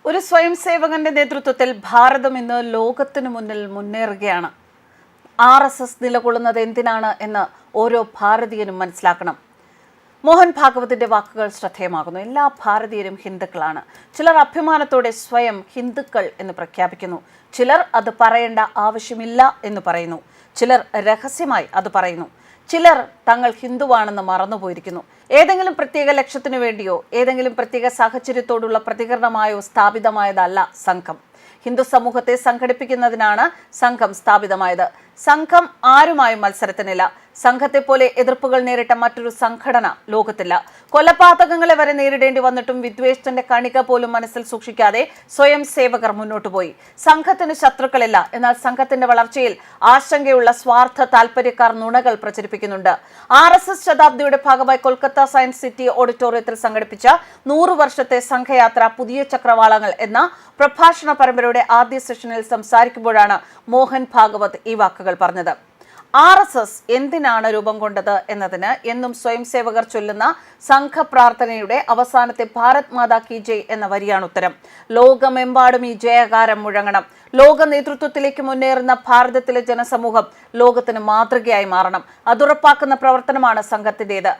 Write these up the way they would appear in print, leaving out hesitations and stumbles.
ഒരു സ്വയംസേവകന്റെ നേതൃത്വത്തിൽ ഭാരതം ഇന്ന് ലോകത്തിനു മുന്നിൽ മുന്നേറുകയാണ്. RSS നിലകൊള്ളുന്നത് എന്തിനാണ് എന്ന് ഓരോ ഭാരതീയനും മനസ്സിലാക്കണം. മോഹൻ ഭാഗവതിന്റെ വാക്കുകൾ ശ്രദ്ധേയമാകുന്നു. എല്ലാ ഭാരതീയരും ഹിന്ദുക്കളാണ്. ചിലർ അഭിമാനത്തോടെ സ്വയം ഹിന്ദുക്കൾ എന്ന് പ്രഖ്യാപിക്കുന്നു. ചിലർ അത് പറയേണ്ട ആവശ്യമില്ല എന്ന് പറയുന്നു. ചിലർ രഹസ്യമായി അത് പറയുന്നു. ചിലർ തങ്ങൾ ഹിന്ദുവാണെന്ന് മറന്നുപോയിരിക്കുന്നു. ഏതെങ്കിലും പ്രത്യേക ലക്ഷ്യത്തിനു വേണ്ടിയോ ഏതെങ്കിലും പ്രത്യേക സാഹചര്യത്തോടുള്ള പ്രതികരണമായോ സ്ഥാപിതമായതല്ല സംഘം. ഹിന്ദു സമൂഹത്തെ സംഘടിപ്പിക്കുന്നതിനാണ് സംഘം സ്ഥാപിതമായത്. സംഘം ആരുമായും മത്സരത്തിനില്ല. സംഘത്തെ പോലെ എതിർപ്പുകൾ നേരിട്ട മറ്റൊരു സംഘടന ലോകത്തില്ല. കൊലപാതകങ്ങളെ വരെ നേരിടേണ്ടി വന്നിട്ടും വിദ്വേഷത്തിന്റെ കണിക പോലും മനസ്സിൽ സൂക്ഷിക്കാതെ സ്വയം സേവകർ മുന്നോട്ട് പോയി. സംഘത്തിന് ശത്രുക്കളില്ല. എന്നാൽ സംഘത്തിന്റെ വളർച്ചയിൽ ആശങ്കയുള്ള സ്വാർത്ഥ താൽപര്യക്കാർ നുണകൾ പ്രചരിപ്പിക്കുന്നുണ്ട്. RSS ശതാബ്ദിയുടെ ഭാഗമായി കൊൽക്കത്ത സയൻസ് സിറ്റി ഓഡിറ്റോറിയത്തിൽ സംഘടിപ്പിച്ച 100 വർഷത്തെ സംഘയാത്ര പുതിയ ചക്രവാളങ്ങൾ എന്ന പ്രഭാഷണ പരമ്പരയുടെ ആദ്യ സെഷനിൽ സംസാരിക്കുമ്പോഴാണ് മോഹൻ ഭാഗവത് ഈ വാക്കുകൾ പറഞ്ഞത്. RSS എന്തിനാണ് രൂപം കൊണ്ടത് എന്നതിന് എന്നും സ്വയംസേവകർ ചൊല്ലുന്ന സംഘപ്രാർത്ഥനയുടെ അവസാനത്തെ ഭാരത് മാതാ കി ജയ് എന്ന വരിയാണ് ഉത്തരം. ലോകമെമ്പാടും ഈ ജയകാരം മുഴങ്ങണം. ലോക നേതൃത്വത്തിലേക്ക് മുന്നേറുന്ന ഭാരതത്തിലെ ജനസമൂഹം ലോകത്തിന് മാതൃകയായി മാറണം. അതുറപ്പാക്കുന്ന പ്രവർത്തനമാണ് സംഘത്തിന്റേത്.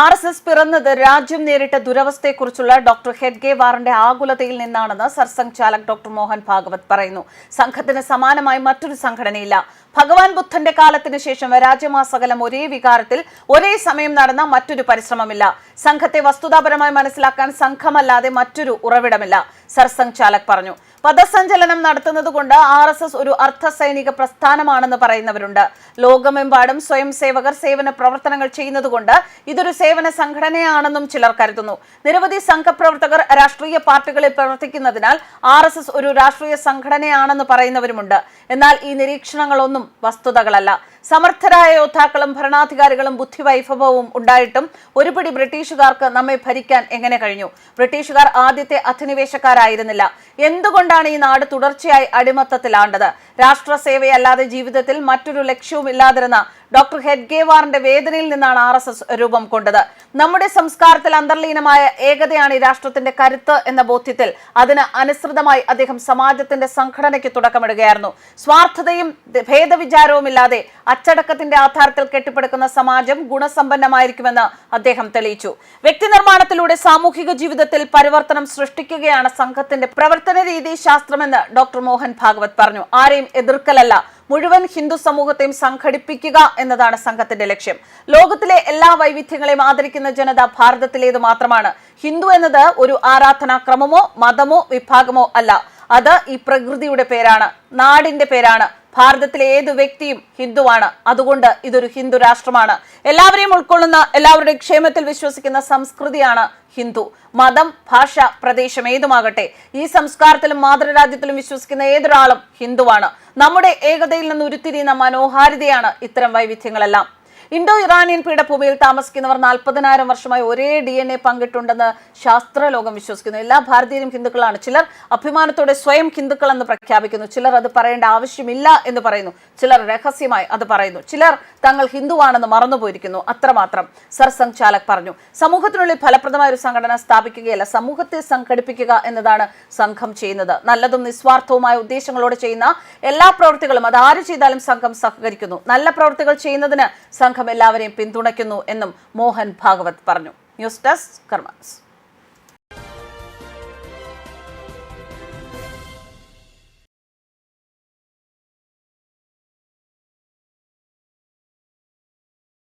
RSS പിറന്നത് രാജ്യം നേരിട്ട ദുരവസ്ഥയെക്കുറിച്ചുള്ള ഡോക്ടർ ഹെഡ്ഗേവാറിന്റെ ആകുലതയിൽ നിന്നാണെന്ന് സർസംഘ് ചാലക് ഡോക്ടർ മോഹൻ ഭാഗവത് പറയുന്നു. സംഘത്തിന് സമാനമായി മറ്റൊരു സംഘടനയില്ല. ഭഗവാൻ ബുദ്ധന്റെ കാലത്തിന് ശേഷം രാജ്യമാസകലം ഒരേ വികാരത്തിൽ ഒരേ സമയം നടന്ന മറ്റൊരു പരിശ്രമമില്ല. സംഘത്തെ വസ്തുതാപരമായി മനസ്സിലാക്കാൻ സംഘമല്ലാതെ മറ്റൊരു ഉറവിടമില്ല, സർസംഘ് ചാലക് പറഞ്ഞു. പദസഞ്ചലനം നടത്തുന്നത് കൊണ്ട് RSS ഒരു അർദ്ധ സൈനിക പ്രസ്ഥാനമാണെന്ന് പറയുന്നവരുണ്ട്. ലോകമെമ്പാടും സ്വയം സേവകർ സേവന പ്രവർത്തനങ്ങൾ ചെയ്യുന്നതുകൊണ്ട് ഇതൊരു സേവന സംഘടനയാണെന്നും ചിലർ കരുതുന്നു. നിരവധി സംഘപ്രവർത്തകർ രാഷ്ട്രീയ പാർട്ടികളിൽ പ്രവർത്തിക്കുന്നതിനാൽ RSS ഒരു രാഷ്ട്രീയ സംഘടനയാണെന്ന് പറയുന്നവരുമുണ്ട്. എന്നാൽ ഈ നിരീക്ഷണങ്ങളൊന്നും വസ്തുതകളല്ല. സമർത്ഥരായ യോദ്ധാക്കളും ഭരണാധികാരികളും ബുദ്ധിവൈഭവവും ഉണ്ടായിട്ടും ഒരുപിടി ബ്രിട്ടീഷുകാർക്ക് നമ്മെ ഭരിക്കാൻ എങ്ങനെ കഴിഞ്ഞു? ബ്രിട്ടീഷുകാർ ആദ്യത്തെ അധിനിവേശക്കാരായിരുന്നില്ല. എന്തുകൊണ്ടാണ് ഈ നാട് തുടർച്ചയായി അടിമത്തത്തിലാണ്ടത്? രാഷ്ട്രസേവയല്ലാതെ ജീവിതത്തിൽ മറ്റൊരു ലക്ഷ്യവുമില്ലാതിരുന്ന ഡോക്ടർ ഹെഡ്ഗേവാറിന്റെ വേദനയിൽ നിന്നാണ് RSS രൂപം കൊണ്ടത്. നമ്മുടെ സംസ്കാരത്തിൽ അന്തർലീനമായ ഏകതയാണ് ഈ രാഷ്ട്രത്തിന്റെ കരുത്ത് എന്ന ബോധ്യത്തിൽ അതിന് അനുസൃതമായി അദ്ദേഹം സമാജത്തിന്റെ സംഘടനയ്ക്ക് തുടക്കമിടുകയായിരുന്നു. സ്വാർത്ഥതയും ഭേദവിചാരവുമില്ലാതെ അച്ചടക്കത്തിന്റെ ആധാരത്തിൽ കെട്ടിപ്പടുക്കുന്ന സമാജം ഗുണസമ്പന്നമായിരിക്കുമെന്ന് അദ്ദേഹം തെളിയിച്ചു. വ്യക്തി നിർമ്മാണത്തിലൂടെ സാമൂഹിക ജീവിതത്തിൽ പരിവർത്തനം സൃഷ്ടിക്കുകയാണ് സംഘത്തിന്റെ പ്രവർത്തന രീതി ശാസ്ത്രമെന്ന് ഡോക്ടർ മോഹൻ ഭാഗവത് പറഞ്ഞു. ആരെയും എതിർക്കലല്ല, മുഴുവൻ ഹിന്ദു സമൂഹത്തെയും സംഘടിപ്പിക്കുക എന്നതാണ് സംഘത്തിന്റെ ലക്ഷ്യം. ലോകത്തിലെ എല്ലാ വൈവിധ്യങ്ങളെയും ആദരിക്കുന്ന ജനത ഭാരതത്തിലേത് മാത്രമാണ്. ഹിന്ദു എന്നത് ഒരു ആരാധനാക്രമമോ മതമോ വിഭാഗമോ അല്ല. അത് ഈ പ്രകൃതിയുടെ പേരാണ്, നാടിന്റെ പേരാണ്. ഭാരതത്തിലെ ഏത് വ്യക്തിയും ഹിന്ദുവാണ്. അതുകൊണ്ട് ഇതൊരു ഹിന്ദു രാഷ്ട്രമാണ്. എല്ലാവരെയും ഉൾക്കൊള്ളുന്ന, എല്ലാവരുടെയും ക്ഷേമത്തിൽ വിശ്വസിക്കുന്ന സംസ്കൃതിയാണ് ഹിന്ദു. മതം, ഭാഷ, പ്രദേശം ഏതുമാകട്ടെ, ഈ സംസ്കാരത്തിലും മാതൃരാജ്യത്തിലും വിശ്വസിക്കുന്ന ഏതൊരാളും ഹിന്ദുവാണ്. നമ്മുടെ ഏകതയിൽ നിന്ന് ഉരുത്തിരിയുന്ന മനോഹാരിതയാണ് ഇത്തരം വൈവിധ്യങ്ങളെല്ലാം. ഇൻഡോ ഇറാനിയൻ പീഠഭൂമിയിൽ താമസിക്കുന്നവർ 40,000 വർഷമായി ഒരേ DNA പങ്കിട്ടുണ്ടെന്ന് ശാസ്ത്രലോകം വിശ്വസിക്കുന്നു. എല്ലാ ഭാരതീയരും ഹിന്ദുക്കളാണ്. ചിലർ അഭിമാനത്തോടെ സ്വയം ഹിന്ദുക്കൾ എന്ന് പ്രഖ്യാപിക്കുന്നു. ചിലർ അത് പറയേണ്ട ആവശ്യമില്ല എന്ന് പറയുന്നു. ചിലർ രഹസ്യമായി അത് പറയുന്നു. ചിലർ തങ്ങൾ ഹിന്ദുവാണെന്ന് മറന്നുപോയിരിക്കുന്നു. അത്രമാത്രം സർസംഘ് ചാലക് പറഞ്ഞു. സമൂഹത്തിനുള്ളിൽ ഫലപ്രദമായ ഒരു സംഘടന സ്ഥാപിക്കുകയല്ല, സമൂഹത്തെ സംഘടിപ്പിക്കുക എന്നതാണ് സംഘം ചെയ്യുന്നത്. നല്ലതും നിസ്വാർത്ഥവുമായ ഉദ്ദേശങ്ങളോടെ ചെയ്യുന്ന എല്ലാ പ്രവൃത്തികളും അത് ആര് ചെയ്താലും സംഘം സഹകരിക്കുന്നു. നല്ല പ്രവൃത്തികൾ ചെയ്യുന്നതിന് സംഘം എല്ലാവരെയും പിന്തുണയ്ക്കുന്നു എന്നും മോഹൻ ഭാഗവത് പറഞ്ഞു. News desk കർമ്മസ്.